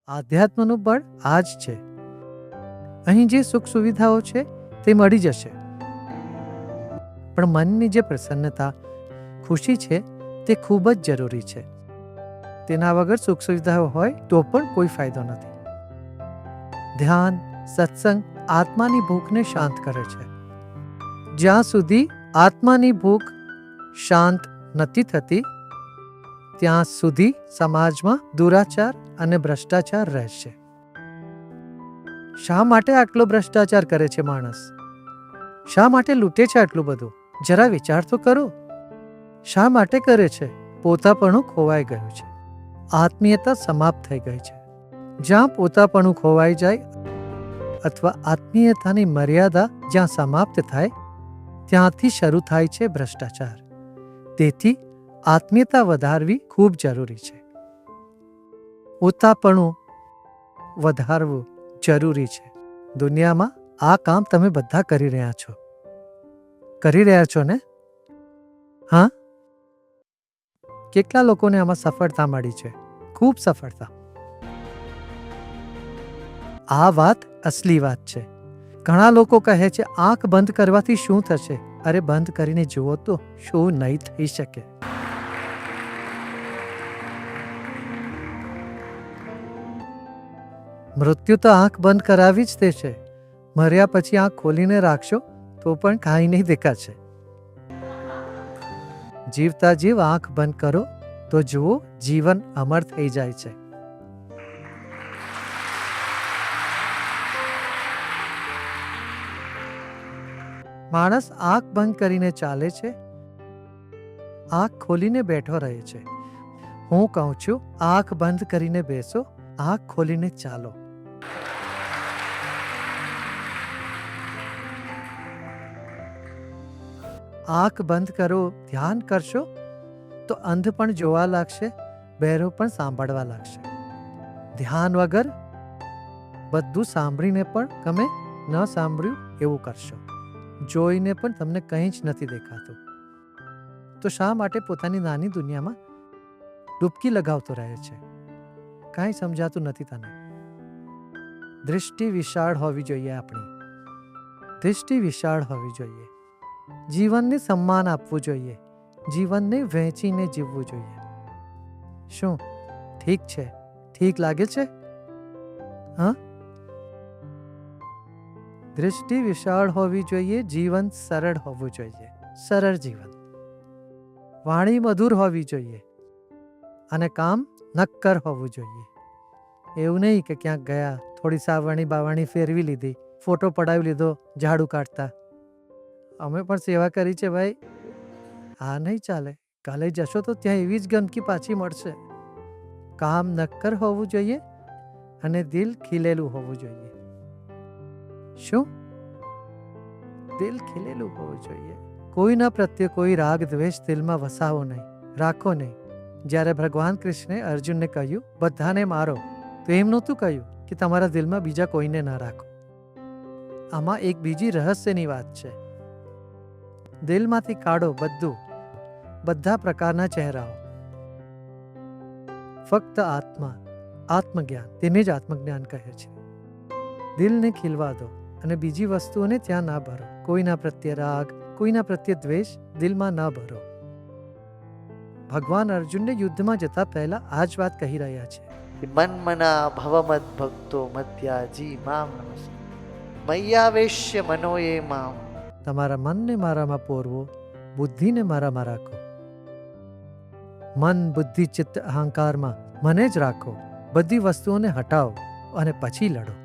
આધ્યાત્મનું બળ આ જ છે. અહીં જે સુખ સુવિધાઓ છે તે મળી જશે, પણ મનની જે પ્રસન્નતા, ખુશી છે તે ખૂબ જ જરૂરી છે. તેના વગર સુખ સુવિધાઓ હોય તો પણ કોઈ ફાયદો નથી. ધ્યાન, સત્સંગ આત્માની ભૂખને શાંત કરે છે. જ્યાં સુધી આત્માની ભૂખ શાંત નથી થતી ત્યાં સુધી સમાજમાં દુરાચાર અને ભ્રષ્ટાચાર રહેશે. શા માટે આટલો ભ્રષ્ટાચાર કરે છે માણસ? શા માટે લૂંટે છે આટલું બધું? જરા વિચાર તો કરો. શા માટે કરે છે? પોતાપણું ખોવાઈ ગયું છે. આત્મીયતા સમાપ્ત થઈ ગઈ છે. જ્યાં પોતાપણું ખોવાઈ જાય અથવા આત્મીયતાની મર્યાદા જ્યાં સમાપ્ત થાય ત્યાંથી શરૂ થાય છે ભ્રષ્ટાચાર. તેથી આત્મીયતા વધારવી ખૂબ જરૂરી છે. પોતાપણું વધારવું જરૂરી છે. દુનિયામાં આ કામ તમે બધા કરી રહ્યા છો. કરી રહ્યા છો ને? હા? કેટલા લોકોને આમાં સફળતા મળી છે? ખૂબ સફળતા. આ વાત અસલી વાત છે. ઘણા લોકો કહે છે આંખ બંધ કરવાથી શું થશે? અરે બંધ કરીને જુઓ તો શું નહીં થઈ શકે. મૃત્યુ તો આંખ બંધ કરાવી જ તે છે. મર્યા પછી આંખ ખોલીને રાખશો તો પણ કાંઈ નહીં દેખાશે. જીવતા જીવ આંખ બંધ કરો તો જુઓ જીવન અમર થઈ જાય છે. માણસ આંખ બંધ કરીને ચાલે છે, આંખ ખોલીને બેઠો રહે છે. હું કહું છું આંખ બંધ કરીને બેસો, આંખ ખોલીને ચાલો. આંખ બંધ કરો, ધ્યાન કરશો તો અંધ પણ જોવા લાગશે, બહેરો પણ સાંભળવા લાગશે. ધ્યાન વગર બધું સાંભળીને પણ તમે ન સાંભળ્યું એવું કરશો. જોઈને પણ તમને કંઈ જ નથી દેખાતું. તો શા માટે પોતાની નાની દુનિયામાં ડૂબકી લગાવતો રહે છે? કાંઈ સમજાતું નથી તને. દૃષ્ટિ વિશાળ હોવી જોઈએ. આપણી દૃષ્ટિ વિશાળ હોવી જોઈએ. જીવનને સન્માન આપવું જોઈએ. જીવનને વહેંચીને જીવવું જોઈએ. શું ઠીક છે? ઠીક લાગે છે? હા? દૃષ્ટિ વિશાળ હોવી જોઈએ. જીવન સરળ હોવું જોઈએ. સરળ જીવન. વાણી મધુર હોવી જોઈએ અને કામ નક્કર હોવું જોઈએ. એવું નહીં કે ક્યાંક ગયા, થોડી સાવરણી બાવરણી ફેરવી લીધી, ફોટો પડાવી લીધો ઝાડુ કાઢતા. અમે પણ સેવા કરી છે ભાઈ. આ નહીં ચાલે. કાલે જશો તો ત્યાં એવી જ ગંદકી પાછી મળશે. કામ નક્કર હોવું જોઈએ અને દિલ ખીલેલું હોવું જોઈએ. શું? દિલ ખીલેલું હોવું જોઈએ. કોઈના પ્રત્યે કોઈ રાગ દ્વેષ દિલમાં વસાવો નહીં, રાખો નહીં. જ્યારે ભગવાન કૃષ્ણે અર્જુનને કહ્યું બધાને મારો, તો એમ નહોતું કહ્યું કે તમારા દિલમાં બીજા કોઈને ના રાખો. આમાં એક બીજી રહસ્યની વાત છે. દિલમાંથી કાઢો બધા પ્રકારના ચહેરાઓ. ફક્ત આત્મા, આત્મજ્ઞાન, તેને જ આત્મજ્ઞાન કહે છે. દિલને ખીલવા દો અને બીજી વસ્તુઓને ત્યાં ના ભરો. કોઈના પ્રત્યે રાગ, કોઈના પ્રત્યે દ્વેષ દિલમાં ના ભરો. ભગવાન અર્જુનને યુદ્ધમાં જતા પહેલા આ જ વાત કહી રહ્યા છે. મન મના ભવમદ ભક્તો મધ્યાજી મામ નમસ્તે મય્યાવેશ્ય મનોયે મામ. તમારા મનને મારામાં પોરવો, બુદ્ધિને મારામાં રાખો. મન, બુદ્ધિ, ચિત્ત, અહંકારમાં મને જ રાખો. બધી વસ્તુઓને હટાવો અને પછી લડો.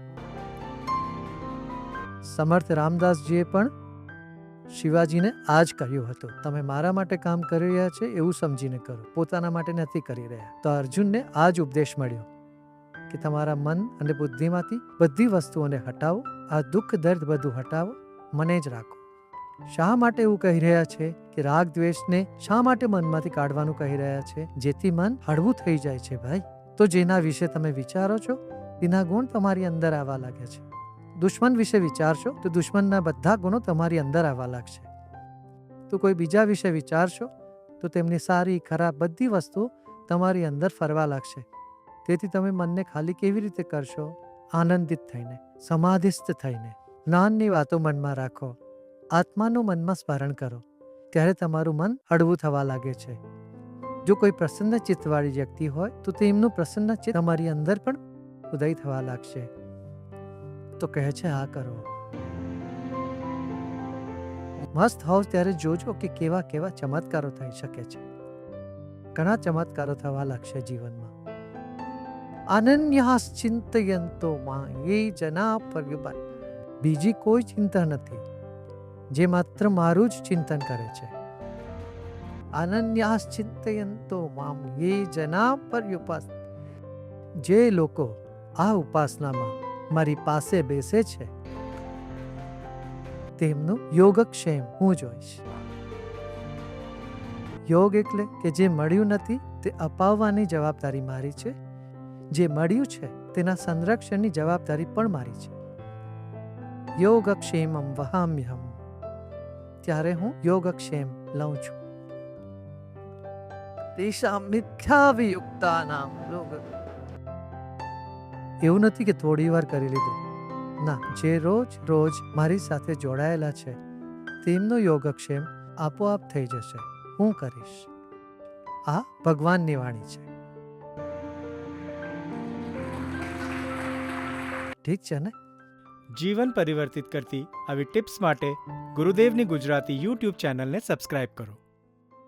સમર્થ રામદાસજીએ પણ શિવાજીને આ જ કહ્યું હતું. તમે મારા માટે કામ કરી રહ્યા છે એવું સમજીને કરો, પોતાના માટે નથી કરી રહ્યા. તો અર્જુનને આ જ ઉપદેશ મળ્યો કે તમારા મન અને બુદ્ધિમાંથી બધી વસ્તુઓને હટાવો. આ દુઃખ દર્દ બધું હટાવો, મને જ રાખો. શા માટે એવું કહી રહ્યા છે કે રાગ દ્વેષને શા માટે મનમાંથી કાઢવાનું કહી રહ્યા છે? જેથી મન હળવું થઈ જાય છે ભાઈ. તો જેના વિશે તમે વિચારો છો તેના ગુણ તમારી અંદર આવવા લાગે છે. દુશ્મન વિશે વિચારશો તો દુશ્મનના બધા ગુણો તમારી અંદર આવવા લાગશે. તો કોઈ બીજા વિશે વિચારશો તો તેમની સારી ખરાબ બધી વસ્તુઓ તમારી અંદર ફરવા લાગશે. તેથી તમે મનને ખાલી કેવી રીતે કરશો? આનંદિત થઈને, સમાધિસ્થ થઈને, જ્ઞાનની વાતો મનમાં રાખો, આત્માનું મનમાં સ્મરણ કરો. ત્યારે તમારું મન હળવું થવા લાગે છે. જો કોઈ પ્રસન્ન ચિત્તવાળી વ્યક્તિ હોય તો તેમનું પ્રસન્ન ચિત્ત તમારી અંદર પણ ઉદય થવા લાગશે. તો કહે છે આ કરો. મસ્ત હોવ ત્યારે જોજો કે કેવા કેવા ચમત્કારો થઈ શકે છે. ઘણા ચમત્કારો થવા લાગશે જીવનમાં. અનન્યાસ ચિંતયંતો માં એ જના પર્યુપન. બીજી કોઈ ચિંતા નથી, જે માત્ર મારું જ ચિંતન કરે છે. અનન્યાસ ચિંતયંતો મામ એ જના પર્યુપાસ. જે લોકો આ ઉપાસનામાં મારી પાસે બેસે છે તેમનું યોગક્ષેમ હું જોઈશ. યોગ એટલે કે જે મળ્યું નથી તે અપાવવાની જવાબદારી મારી છે. જે મળ્યું છે તેના સંરક્ષણની જવાબદારી પણ મારી છે. યોગક્ષેમમ વહામ્યહમ. ત્યારે હું યોગક્ષેમ લઉં છું. તેષાં મિથ્યાવિયુક્તાનામ યોગ. એવું નથી કે થોડી વાર કરી લીધું. ના, જે રોજ રોજ મારી સાથે જોડાયેલા છે તેમનો યોગક્ષેમ આપોઆપ થઈ જશે. હું કરીશ. આ ભગવાનની વાણી છે. ઠીક છે ને? જીવન પરિવર્તિત કરતી આવી ટિપ્સ માટે ગુરુદેવની ગુજરાતી યુટ્યુબ ચેનલને સબસ્ક્રાઇબ કરો.